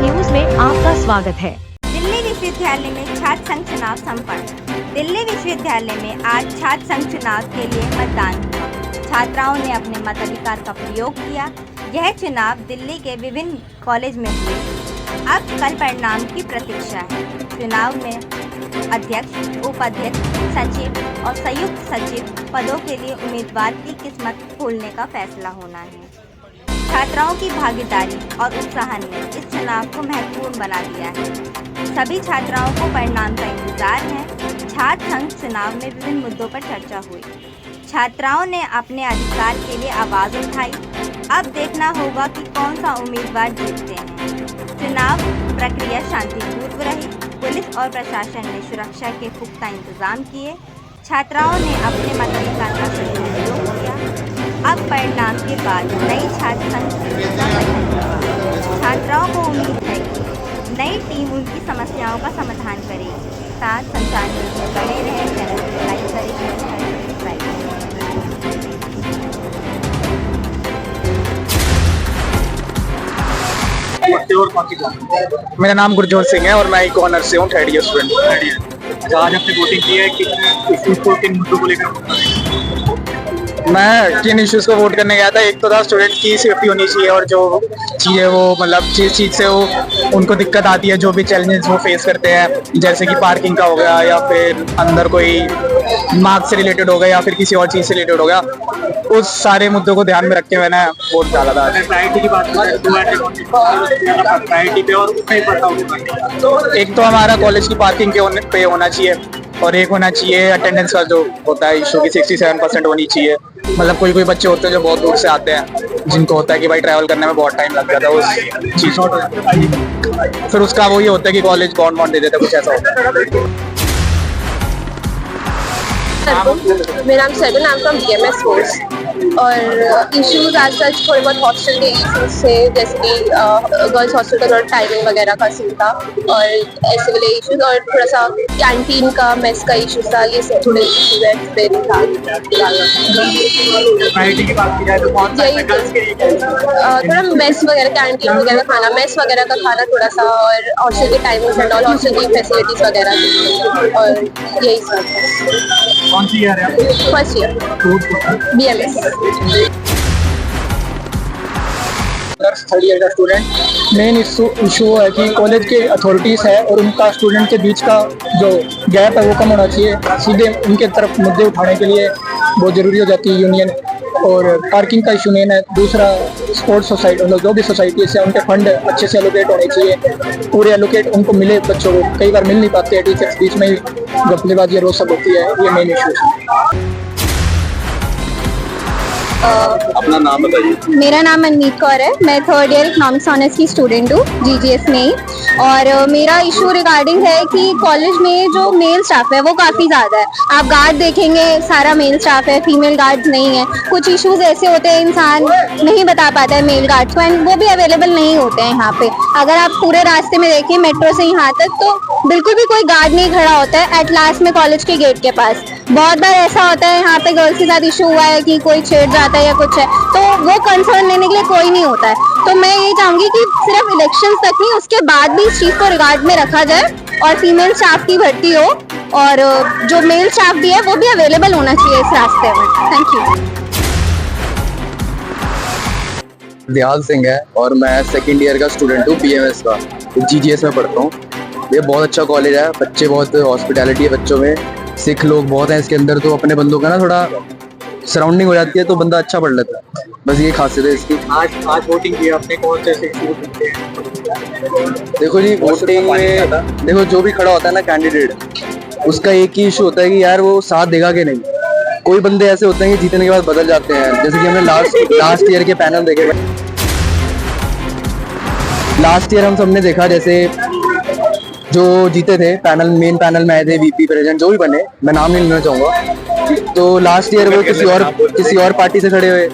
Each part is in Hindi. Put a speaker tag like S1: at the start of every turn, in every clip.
S1: न्यूज में आपका स्वागत है।
S2: दिल्ली विश्वविद्यालय में छात्र संघ चुनाव संपन्न। दिल्ली विश्वविद्यालय में आज छात्र संघ चुनाव के लिए मतदान हुआ। छात्राओं ने अपने मताधिकार का प्रयोग किया। यह चुनाव दिल्ली के विभिन्न कॉलेज में हुए। अब कल परिणाम की प्रतीक्षा है। चुनाव में अध्यक्ष, उपाध्यक्ष, सचिव और संयुक्त सचिव पदों के लिए उम्मीदवार की किस्मत खोलने का फैसला होना है। छात्राओं की भागीदारी और उत्साह ने इस चुनाव को महत्वपूर्ण बना दिया है। सभी छात्राओं को परिणाम का इंतजार है। छात्र संघ चुनाव में विभिन्न मुद्दों पर चर्चा हुई। छात्राओं ने अपने अधिकार के लिए आवाज़ उठाई। अब देखना होगा कि कौन सा उम्मीदवार जीतते हैं। चुनाव प्रक्रिया शांतिपूर्ण रही। पुलिस और प्रशासन ने सुरक्षा के पुख्ता इंतजाम किए। छात्राओं ने अपने मताधिकार का सदुपयोग किया। अब परिणाम के बाद नई छात्र संघ छात्राओं को उम्मीद है कि नई टीम उनकी समस्याओं का समाधान करेगी। साथ संचार न्यूज़ में बने रहे, चैनल को लाइक करें, सब्सक्राइब
S3: करें। मेरा नाम गुरजोत सिंह है और मैं एक ऑनर से हूँ, थर्ड ईयर स्टूडेंट।
S4: आज आपने वोटिंग की है, किन मुद्दों को लेकर?
S3: मैं किन इश्यूज को वोट करने गया था, एक तो था स्टूडेंट की सेफ्टी होनी चाहिए और जो चीज़ें वो मतलब जिस चीज़ से वो उनको दिक्कत आती है, जो भी चैलेंजेस वो फेस करते हैं, जैसे कि पार्किंग का हो गया या फिर अंदर कोई मार्क्स से रिलेटेड हो गया या फिर किसी और चीज़ से रिलेटेड हो गया, उस सारे मुद्दों को ध्यान में रख के मैंने वोट डाला था।
S4: प्रायोरिटी की बात करें तो प्रायोरिटी पे और
S3: एक तो हमारा कॉलेज की पार्किंग के पे होना चाहिए और एक होना चाहिए अटेंडेंस का जो होता है इशू की 67% होनी चाहिए। मतलब कोई बच्चे होते हैं जो बहुत दूर से आते हैं, जिनको होता है कि भाई ट्रैवल करने में बहुत टाइम लग जाता है, उस चीज़ फिर उसका वो ये होता है कि कॉलेज बॉन्ड दे देते, कुछ ऐसा होता है।
S5: मेरा नाम seven, I am from BMS course. और इश्यूज आज सच थोड़े बहुत हॉस्टल के इश्यूज थे, जैसे कि गर्ल्स हॉस्टल का थोड़ा टाइमिंग वगैरह का सीन था और ऐसे वाले इश्यूज, और थोड़ा सा कैंटीन का मेस का इशू था। ये सब थोड़े इश्यूज है थोड़ा मेस वगैरह, कैंटीन वगैरह खाना, मेस वगैरह का खाना थोड़ा सा, और हॉस्टल के टाइमिंग्स एंड ऑल, हॉस्टल की फैसिलिटीज वगैरह, और यही सब।
S4: कौन सी ईयर है?
S5: First year BMS।
S3: Third year का स्टूडेंट। मेन इशू है कि कॉलेज के अथॉरिटीज है और उनका स्टूडेंट के बीच का जो गैप है वो कम होना चाहिए। सीधे उनके तरफ मुद्दे उठाने के लिए बहुत ज़रूरी हो जाती है यूनियन। और पार्किंग का इशू मेन है। दूसरा स्पोर्ट्स सोसाइटी, मतलब जो भी सोसाइटी है उनके फंड अच्छे से एलोकेट होने चाहिए, पूरे एलोकेट उनको मिले बच्चों को। कई बार मिल नहीं पाते हैं, टीचर्स बीच में ही गपलेबाजी रोज सब होती है। ये मेन इशू है।
S4: अपना नाम बताइए।
S5: मेरा नाम मनमीत कौर है। मैं थर्ड ईयर इकोनॉमिक्स ऑनर्स की स्टूडेंट हूँ GGS में ही। और मेरा इशू रिगार्डिंग है कि कॉलेज में जो मेल स्टाफ है वो काफ़ी ज़्यादा है। आप गार्ड देखेंगे, सारा मेल स्टाफ है, फीमेल गार्ड्स नहीं है। कुछ इश्यूज ऐसे होते हैं इंसान नहीं बता पाता है मेल गार्ड्स को, एंड वो भी अवेलेबल नहीं होते हैं यहाँ पे। अगर आप पूरे रास्ते में देखिए मेट्रो से यहाँ तक, तो बिल्कुल भी कोई गार्ड नहीं खड़ा होता है एट लास्ट में कॉलेज के गेट के पास। बहुत बार ऐसा होता है यहाँ पे गर्ल्स के साथ इशू हुआ है कि कोई छेड़ जाता है या कुछ है, तो वो कंसर्न लेने के लिए कोई नहीं होता है। तो मैं ये चाहूंगी कि सिर्फ इलेक्शंस तक नहीं, उसके बाद भी इस चीज़ को रिगार्ड में रखा जाए और फीमेल स्टाफ की भर्ती हो, और जो मेल स्टाफ भी है वो भी अवेलेबल होना चाहिए इस रास्ते में। Thank you.
S6: निहाल सिंह है और मैं सेकेंड ईयर का स्टूडेंट हूँ BMS का, GGS में पढ़ता हूँ। ये बहुत अच्छा कॉलेज है, बच्चे बहुत हॉस्पिटैलिटी है बच्चों में, सिख लोग बहुत हैं इसके अंदर, तो अपने बंदों का ना थोड़ा सराउंडिंग हो जाती है तो बंदा अच्छा पढ़ लेता है। बस ये खासियत है इसकी।
S4: आज वोटिंग की आपने, कौन से
S6: देखो जी, वोटिंग में देखो जो भी खड़ा होता है ना कैंडिडेट, उसका एक ही इशू होता है कि यार वो साथ देगा कि नहीं। कोई बंदे ऐसे होते हैं कि जीतने के बाद बदल जाते हैं, जैसे कि हमने लास्ट ईयर के पैनल देखे। लास्ट ईयर हम सबने देखा, जैसे जो जीते थे पैनल, मेन पैनल में आए थे VP प्रेसिडेंट, जो भी बने, मैं नाम नहीं लेना चाहूंगा, तो लास्ट ईयर वो किसी और पार्टी से खड़े हुए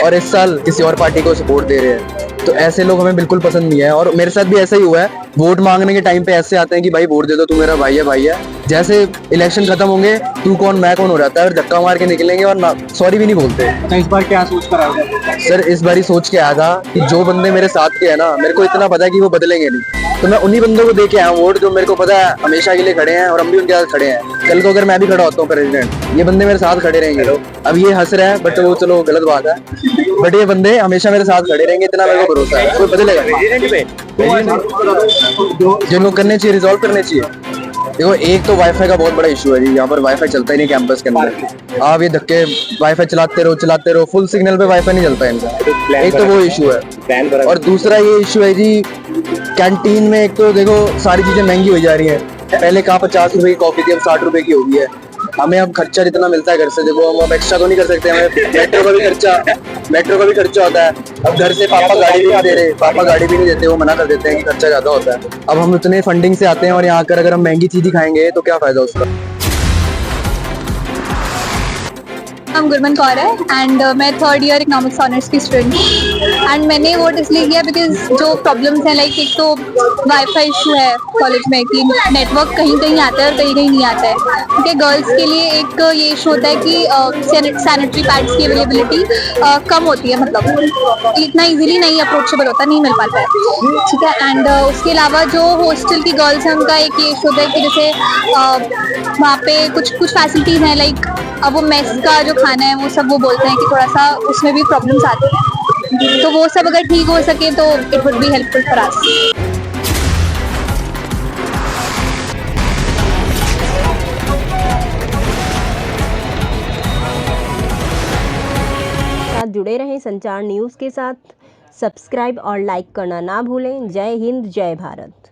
S6: और इस साल किसी और पार्टी को सपोर्ट दे रहे हैं। तो ऐसे लोग हमें बिल्कुल पसंद नहीं है। और मेरे साथ भी ऐसा ही हुआ है, वोट मांगने के टाइम पे ऐसे आते हैं कि भाई वोट दे दो, तू मेरा भाई है। जैसे इलेक्शन खत्म होंगे तू कौन मैं कौन हो जाता है और धक्का मार के निकलेंगे और ना सॉरी भी नहीं बोलते।
S4: अच्छा, इस बार क्या सोच कर आए थे?
S6: सर इस बारी सोच के आया था कि जो बंदे मेरे साथ के हैं ना, मेरे को इतना पता है कि वो बदलेंगे नहीं, तो मैं उन्हीं बंदों को दे के आया वोट जो मेरे को पता है हमेशा के लिए खड़े हैं और हम भी उनके साथ खड़े हैं। कल को अगर मैं भी खड़ा होता हूँ प्रेसिडेंट, ये बंदे मेरे साथ खड़े रहेंगे। अब ये हंस रहे हैं बट वो चलो गलत बात है, बट ये बंदे हमेशा मेरे साथ खड़े रहेंगे, इतना मेरे को भरोसा है। कोई बदलेगा जिनको करने चाहिए रिजॉल्व करने चाहिए। देखो एक तो वाईफाई का बहुत बड़ा इशू है जी, यहाँ पर वाईफाई चलता ही नहीं कैंपस के अंदर। आप ये धक्के वाईफाई चलाते रहो, फुल सिग्नल पे वाईफाई नहीं चलता है इनका, एक तो वो इशू है। और दूसरा ये इशू है जी कैंटीन में, एक तो देखो सारी चीजें महंगी हो जा रही है। पहले कहाँ 50 रुपए की कॉफी थी, अब 60 रुपए की हो गई है। हमें अब खर्चा जितना मिलता है घर से, देखो हम अब एक्स्ट्रा तो नहीं कर सकते, हमें मेट्रो का भी खर्चा होता है। अब घर से पापा गाड़ी भी नहीं दे रहे, पापा गाड़ी भी नहीं देते, वो मना कर देते हैं कि खर्चा ज्यादा होता है। अब हम उतने फंडिंग से आते हैं और यहाँ आकर अगर हम महंगी चीज ही खाएंगे तो क्या फायदा उसका।
S5: नाम गुरमन कौर है एंड मैं थर्ड ईयर इकोनॉमिक्स ऑनर्स की स्टूडेंट हूँ। एंड मैंने वोट इसलिए किया बिकॉज जो प्रॉब्लम्स हैं, लाइक एक तो वाईफाई इशू है कॉलेज में कि नेटवर्क कहीं कहीं आता है और कहीं कहीं नहीं आता है। क्योंकि गर्ल्स के लिए एक ये इशू होता है कि सैनिटरी पैड्स की अवेलेबिलिटी कम होती है, मतलब इतना इजीली नहीं अप्रोचेबल होता, नहीं मिल पाता है, ठीक है। एंड उसके अलावा जो हॉस्टल की गर्ल्स हैं उनका एक ये इशू होता है कि जैसे वहाँ पे कुछ फैसिलिटीज़ हैं, लाइक अब वो मेस का जो खाना है वो सब वो बोलते हैं कि थोड़ा सा उसमें भी प्रॉब्लम्स आती हैं, तो वो सब अगर ठीक हो सके तो it would be helpful for us.
S1: साथ जुड़े रहें संचार न्यूज़ के साथ। सब्सक्राइब और लाइक करना ना भूलें। जय हिंद, जय भारत।